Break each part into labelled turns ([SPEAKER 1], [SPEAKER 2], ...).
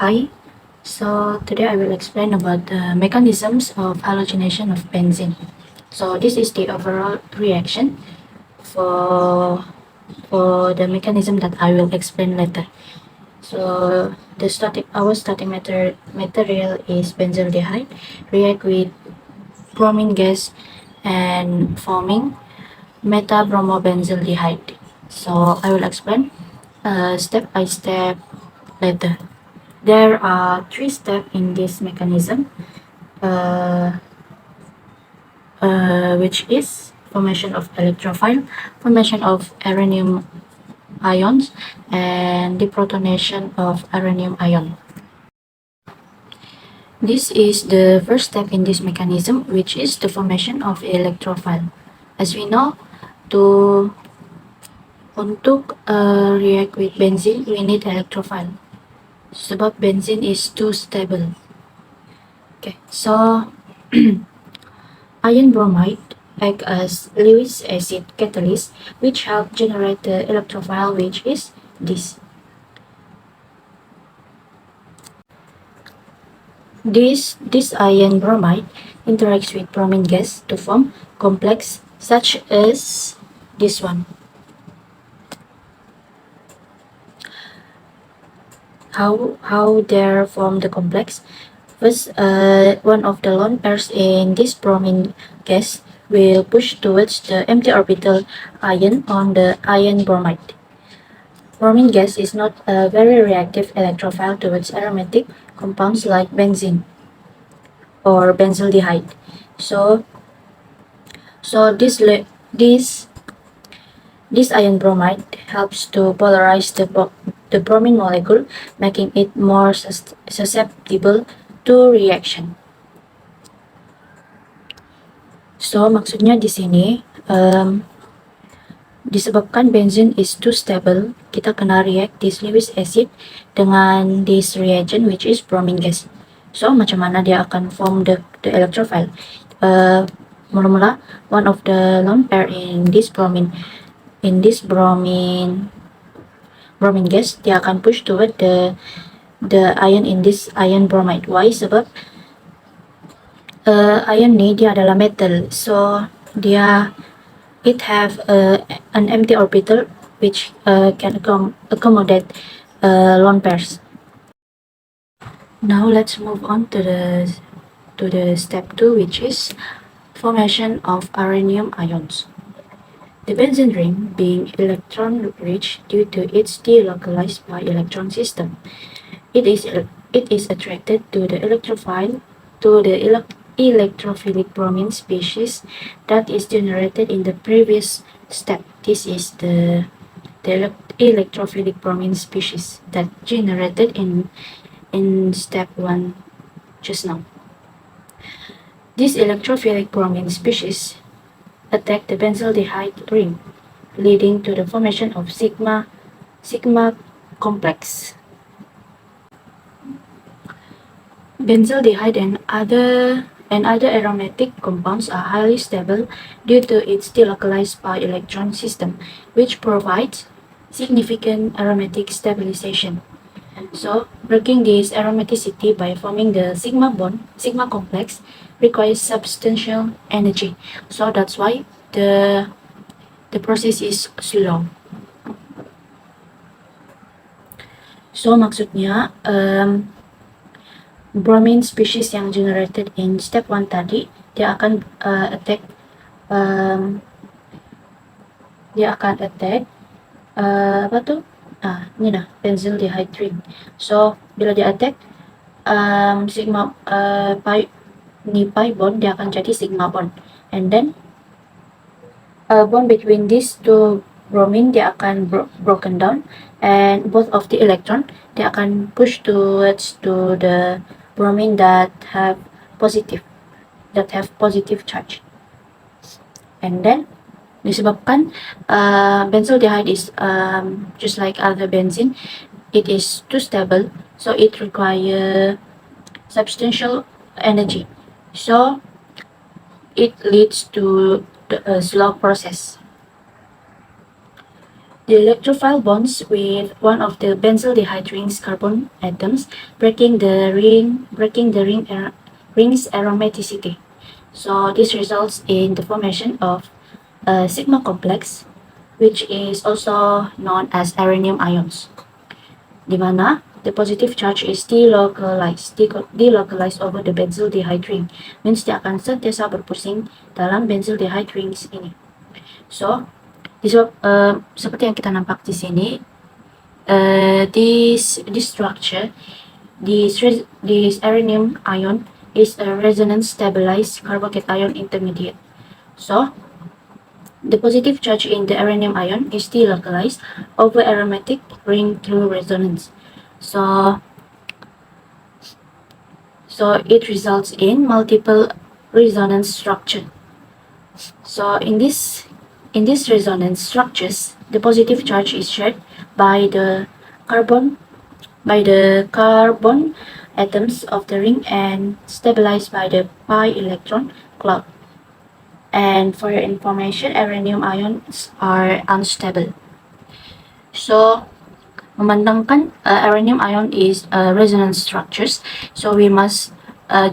[SPEAKER 1] Hi, so today I will explain about the mechanisms of halogenation of benzene. So this is the overall reaction for the mechanism that I will explain later. So our starting material is benzaldehyde, react with bromine gas and forming metabromobenzaldehyde. So I will explain step by step later. There are three steps in this mechanism, uh, which is formation of electrophile, formation of uranium ions, and deprotonation of uranium ion. This is the first step in this mechanism, which is the formation of electrophile. As we know, to untuk react with benzene, we need electrophile. Sebab benzene is too stable. Okay, so iron bromide act as Lewis acid catalyst, which help generate the electrophile, which is this. This iron bromide interacts with bromine gas to form complex such as this one. How they form the complex? First, one of the lone pairs in this bromine gas will push towards the empty orbital ion on the iron bromide. Bromine gas is not a very reactive electrophile towards aromatic compounds like benzene or benzaldehyde. So, this iron bromide helps to polarize the bromine molecule, making it more susceptible to reaction. So, maksudnya di sini, disebabkan benzene is too stable, kita kena react this Lewis acid dengan this reagent which is bromine gas. So, macam mana dia akan form the electrophile? Mula-mula, one of the lone pair in this bromine gas, dia akan push toward the ion in this iron bromide. Why? Sebab iron ni dia adalah metal, so it have an empty orbital which can accommodate lone pairs. Now let's move on to the step 2, which is formation of uranium ions. The benzene ring being electron rich due to its delocalized pi electron system. It is attracted to the electrophile, to the electrophilic bromine species that is generated in the previous step. This is the electrophilic bromine species that generated in step 1 just now. This electrophilic bromine species attack the benzaldehyde ring, leading to the formation of sigma complex. Benzaldehyde and other aromatic compounds are highly stable due to its delocalized pi electron system, which provides significant aromatic stabilization. So, breaking this aromaticity by forming the sigma complex requires substantial energy. So that's why the process is slow. So maksudnya bromine species yang generated in step 1 tadi, dia akan attack apa tuh? Ini dah benzaldehyde ring. So bila dia attack sigma pi bond, dia akan jadi sigma bond, and then bond between these two bromine dia akan broken down, and both of the electron dia akan push towards to the bromine that have positive charge, and then disebabkan benzaldehyde is just like other benzene, it is too stable, so it require substantial energy, so it leads to a slow process. The electrophile bonds with one of the benzaldehyde ring's carbon atoms, breaking the ring's aromaticity. So this results in the formation of a sigma complex, which is also known as arenaeum ions, di mana the positive charge is delocalized over the benzaldehyde ring, means dia akan sentiasa berpusing dalam benzaldehyde rings ini. So, seperti yang kita nampak di sini, this structure, this arenaeum ion is a resonance stabilized carbocation intermediate. So, the positive charge in the arenaeum ion is delocalized over aromatic ring through resonance. So it results in multiple resonance structure. So in this resonance structures, the positive charge is shared by the carbon atoms of the ring and stabilized by the pi electron cloud. And for your information, arenaeum ions are unstable. So memandangkan arenaeum ion is resonance structures, so we must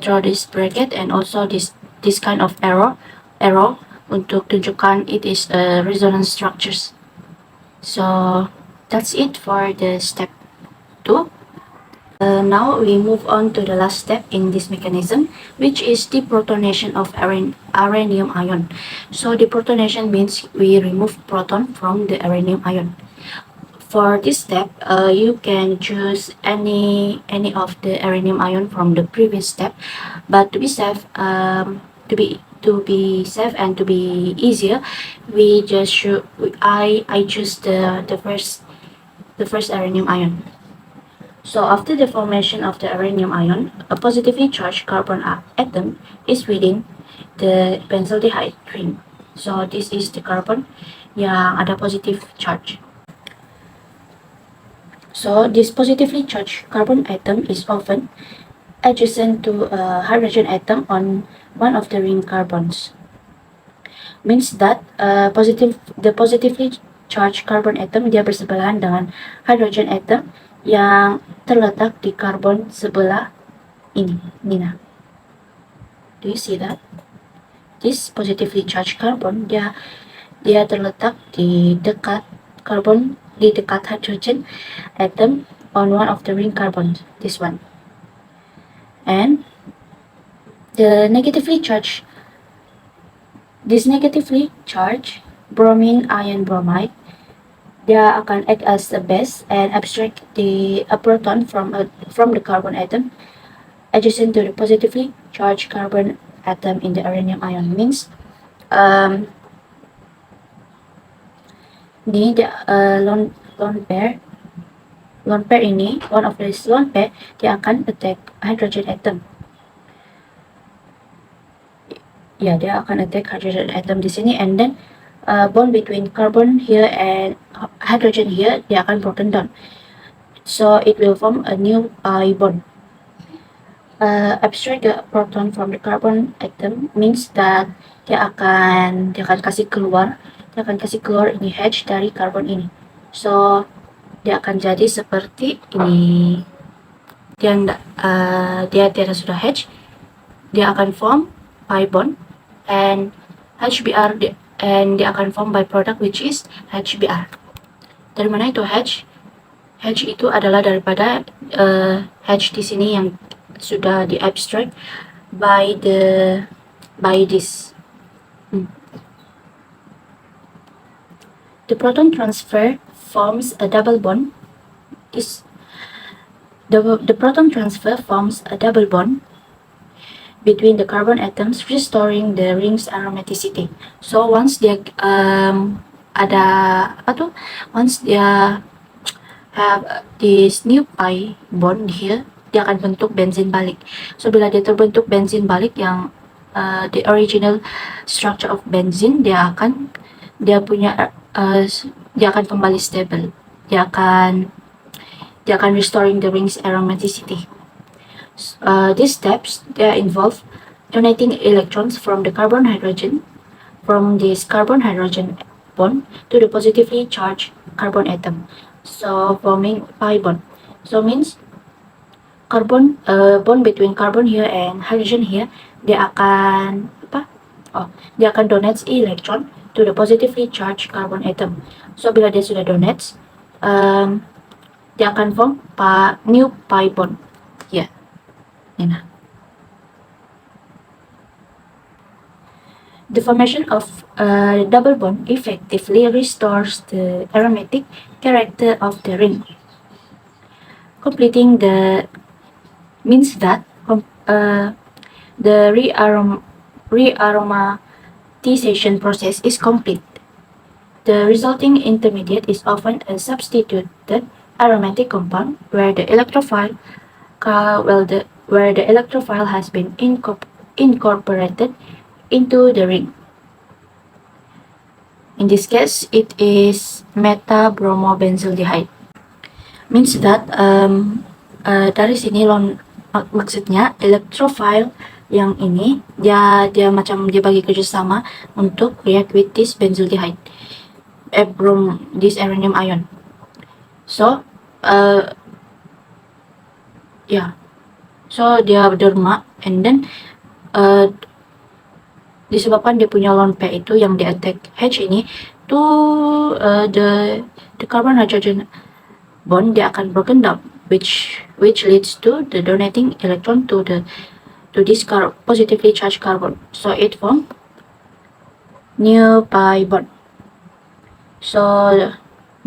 [SPEAKER 1] draw this bracket and also this kind of arrow untuk tunjukkan it is resonance structures. So that's it for the step 2. Now we move on to the last step in this mechanism, which is deprotonation of arenaeum ion. So deprotonation means we remove proton from the arenaeum ion. For this step, you can choose any of the arenaeum ion from the previous step, but to be safe, and to be easier, we just I choose the first arenaeum ion. So after the formation of the arenaeum ion, a positively charged carbon atom is within the benzaldehyde ring. So this is the carbon yang ada positive charge. So this positively charged carbon atom is often adjacent to a hydrogen atom on one of the ring carbons. Means that the positively charged carbon atom dia bersebelahan dengan hydrogen atom yang terletak di karbon sebelah ini. Nina, do you see that? This positively charged carbon dia terletak di dekat hydrogen atom on one of the ring carbons, this one. And this negatively charged bromine ion bromide, dia akan act as a base and abstract a proton from the carbon atom adjacent to the positively charged carbon atom in the arenaeum ion. Means ini lone pair ini, one of this lone pair, dia akan attack hydrogen atom. Ya, dia akan attack hydrogen atom di sini, and then bond between carbon here and hydrogen here, dia akan broken down. So it will form a new pi bond. Abstract the proton from the carbon atom means that dia akan kasih keluar ini H dari karbon ini. So dia akan jadi seperti ini. Dia tiada sudah H, dia akan form pi bond and HBr, and dia akan form byproduct which is HBr. Dari mana itu H? H itu adalah daripada H di sini yang sudah di abstract by this. The proton transfer forms a double bond. The proton transfer forms a double bond between the carbon atoms, restoring the ring's aromaticity. So once dia once dia have this new pi bond here, dia akan bentuk benzene balik. So bila dia terbentuk benzene balik yang the original structure of benzene, dia akan kembali stable. Dia akan restoring the ring's aromaticity. These steps, they involve donating electrons from this carbon hydrogen bond to the positively charged carbon atom. So forming pi bond. So means carbon bond between carbon here and hydrogen here, dia akan apa? Oh, dia akan donates electron to the positively charged carbon atom. So bila dia sudah donates, dia akan form new pi bond. Here. Ini nah. The formation of a double bond effectively restores the aromatic character of the ring, completing the means that the rearomatization process is complete. The resulting intermediate is often a substituted aromatic compound where the electrophile has been incorporated into the ring. In this case, it is metabromobenzaldehyde. Means that dari sini maksudnya electrophile yang ini dia bagi kerjasama untuk react with this benzaldehyde, this aromatic ion. So so dia derma and then disebabkan dia punya lone pair itu yang di attack H ini to the carbon hydrogen bond, dia akan broken down, which leads to the donating electron to this positively charged carbon. So it form new pi bond. So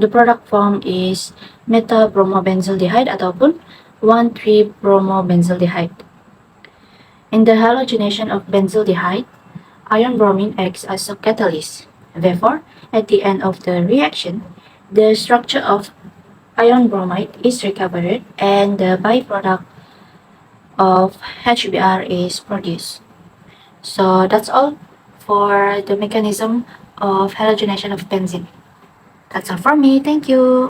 [SPEAKER 1] the product form is metabromobenzaldehyde ataupun 1,3-bromobenzaldehyde. In the halogenation of benzaldehyde, ion bromine acts as a catalyst. Therefore, at the end of the reaction, the structure of ion bromide is recovered and the byproduct of HBr is produced. So that's all for the mechanism of halogenation of benzene. That's all from me. Thank you.